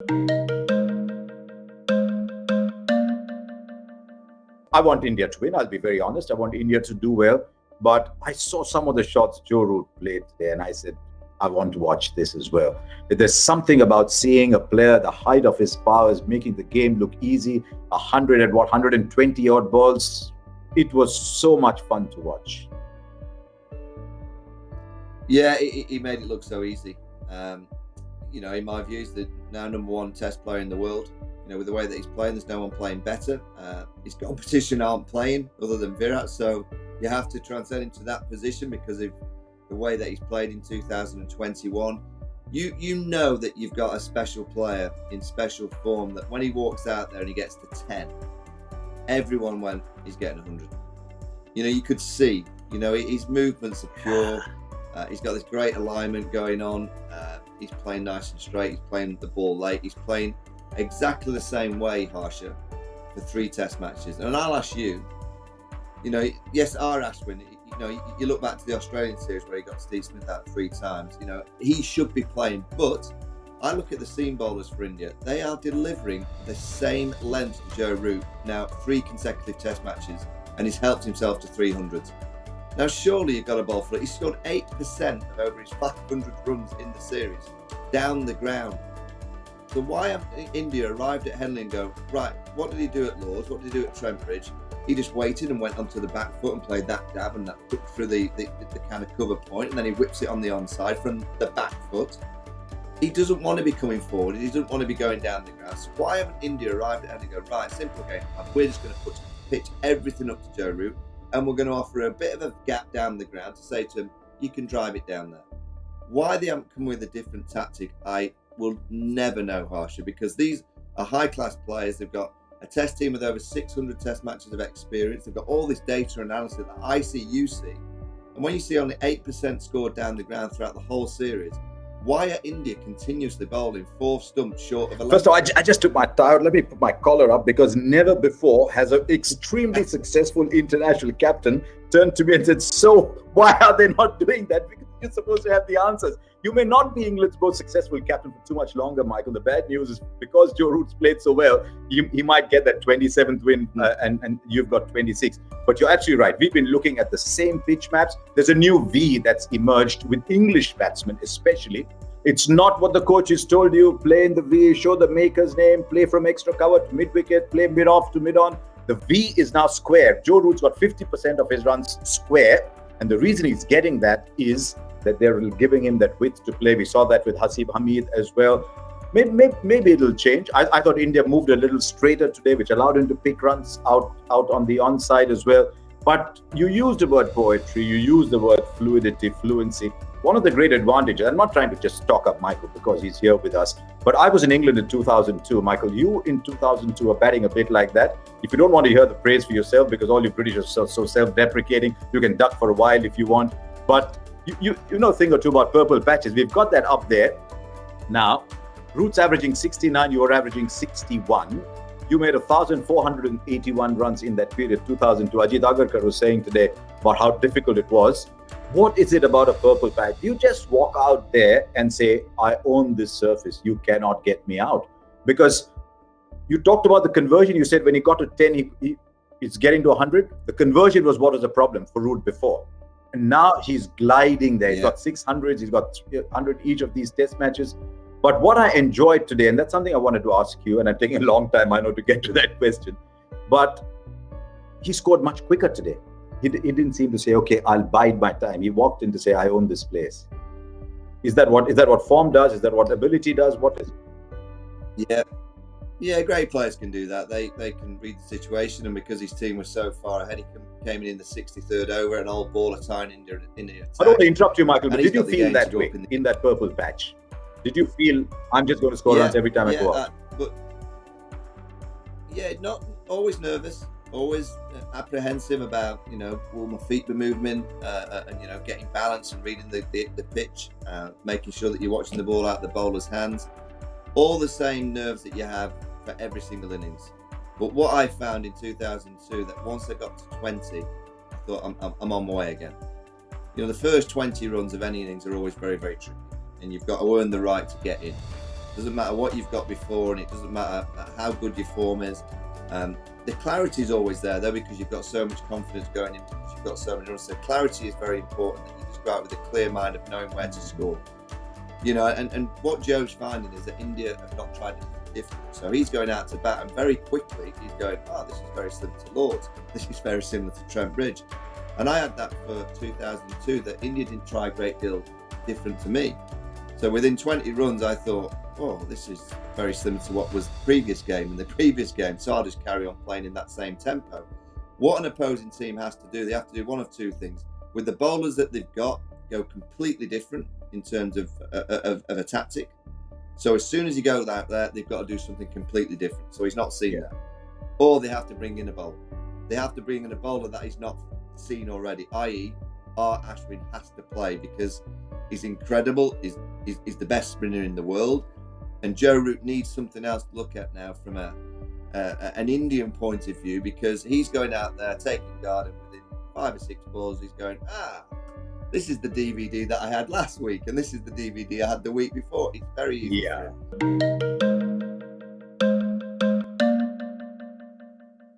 I want India to win. I'll be very honest. I want India to do well. But I saw some of the shots Joe Root played today, and I said, I want to watch this as well. There's something about seeing a player, the height of his powers, making the game look easy. 120 odd balls. It was so much fun to watch. Yeah, he made it look so easy. In my view, he's the now number one Test player in the world. With the way that he's playing, there's no one playing better. His competition aren't playing other than Virat, so you have to transcend into that position because of the way that he's played in 2021. You know that you've got a special player in special form that when he walks out there and he gets to 10, everyone went, he's getting 100. You could see, his movements are pure. He's got this great alignment going on. He's playing nice and straight. He's playing the ball late. He's playing exactly the same way, Harsha, for 3 Test matches. And I'll ask you, yes, our Ashwin, you look back to the Australian series where he got Steve Smith out 3 times. He should be playing. But I look at the seam bowlers for India. They are delivering the same length to Joe Root now 3 consecutive Test matches, and he's helped himself to 300s. Now, surely you've got a ball for it. He scored 8% of over his 500 runs in the series down the ground. So why have India arrived at Henley and go, right, what did he do at Lords? What did he do at Trent Bridge? He just waited and went onto the back foot and played that dab and that hook through the kind of cover point, and then he whips it on the onside from the back foot. He doesn't want to be coming forward. He doesn't want to be going down the ground. So why haven't India arrived at Henley and go, right, simple game. We're just going to pitch everything up to Joe Root, and we're going to offer a bit of a gap down the ground to say to him, you can drive it down there. Why they haven't come with a different tactic, I will never know, Harsha, because these are high-class players. They've got a Test team with over 600 Test matches of experience. They've got all this data analysis that I see, you see. And when you see only 8% scored down the ground throughout the whole series, why are India continuously bowling 4 stumps short of 11? First of all, I just took my tie out. Let me put my collar up, because never before has an extremely successful international captain turned to me and said, so why are they not doing that? Because you're supposed to have the answers. You may not be England's most successful captain for too much longer, Michael. The bad news is because Joe Root's played so well, he might get that 27th win and you've got 26. But you're absolutely right. We've been looking at the same pitch maps. There's a new V that's emerged with English batsmen especially. It's not what the coaches told you. Play in the V, show the maker's name, play from extra cover to mid-wicket, play mid-off to mid-on. The V is now square. Joe Root's got 50% of his runs square. And the reason he's getting that is that they're giving him that width to play. We saw that with Hasib Hamid as well. Maybe it'll change. I thought India moved a little straighter today, which allowed him to pick runs out on the onside as well. But you used the word poetry, you used the word fluidity, fluency. One of the great advantages, I'm not trying to just talk up Michael because he's here with us, but I was in England in 2002. Michael, you in 2002 are batting a bit like that. If you don't want to hear the praise for yourself, because all you British are so self-deprecating, you can duck for a while if you want. But you know a thing or two about purple patches. We've got that up there. Now, Root's averaging 69, you're averaging 61. You made 1,481 runs in that period, 2002. Ajit Agarkar was saying today about how difficult it was. What is it about a purple patch? You just walk out there and say, I own this surface. You cannot get me out. Because you talked about the conversion. You said when he got to 10, it's getting to 100. The conversion was what was the problem for Root before. And now he's gliding there. He's got 600s. He's got 100 each of these Test matches. But what I enjoyed today, and that's something I wanted to ask you, and I'm taking a long time, I know, to get to that question, but he scored much quicker today. He didn't seem to say, okay, I'll bide my time. He walked in to say, I own this place. Is that what form does? Is that what ability does? What is it? Yeah, great players can do that. They can read the situation, and because his team was so far ahead, he came in the 63rd over, and all ball a time in the attack. I don't want to interrupt you, Michael, but did you feel that way in that purple patch? Did you feel, I'm just going to score runs every time I go out? Not always nervous, always apprehensive about, will my feet be moving, and, getting balance and reading the pitch, making sure that you're watching the ball out of the bowler's hands. All the same nerves that you have for every single innings. But what I found in 2002, that once I got to 20, I thought I'm on my way again. The first 20 runs of any innings are always very, very tricky, and you've got to earn the right to get in. Doesn't matter what you've got before, and it doesn't matter how good your form is. The clarity is always there, though, because you've got so much confidence going in, because you've got so many runs. So clarity is very important, that you just go out with a clear mind of knowing where to score. You know, and what Joe's finding is that India have not tried anything different. So he's going out to bat, and very quickly he's going, oh, this is very similar to Lords. This is very similar to Trent Bridge. And I had that for 2002, that India didn't try a great deal different to me. So within 20 runs, I thought, oh, this is very similar to what was the previous game. In the previous game, so I'll just carry on playing in that same tempo. What an opposing team has to do, they have to do one of two things. With the bowlers that they've got, go completely different in terms of a tactic. So as soon as you go out there, they've got to do something completely different. So he's not seen that. Or they have to bring in a bowler. They have to bring in a bowler that he's not seen already, i.e. R. Ashwin has to play, because he's incredible. He's the best spinner in the world. And Joe Root needs something else to look at now from an Indian point of view, because he's going out there taking guard, and within 5 or 6 balls he's going, this is the DVD that I had last week, and this is the DVD I had the week before. It's very easy. Yeah.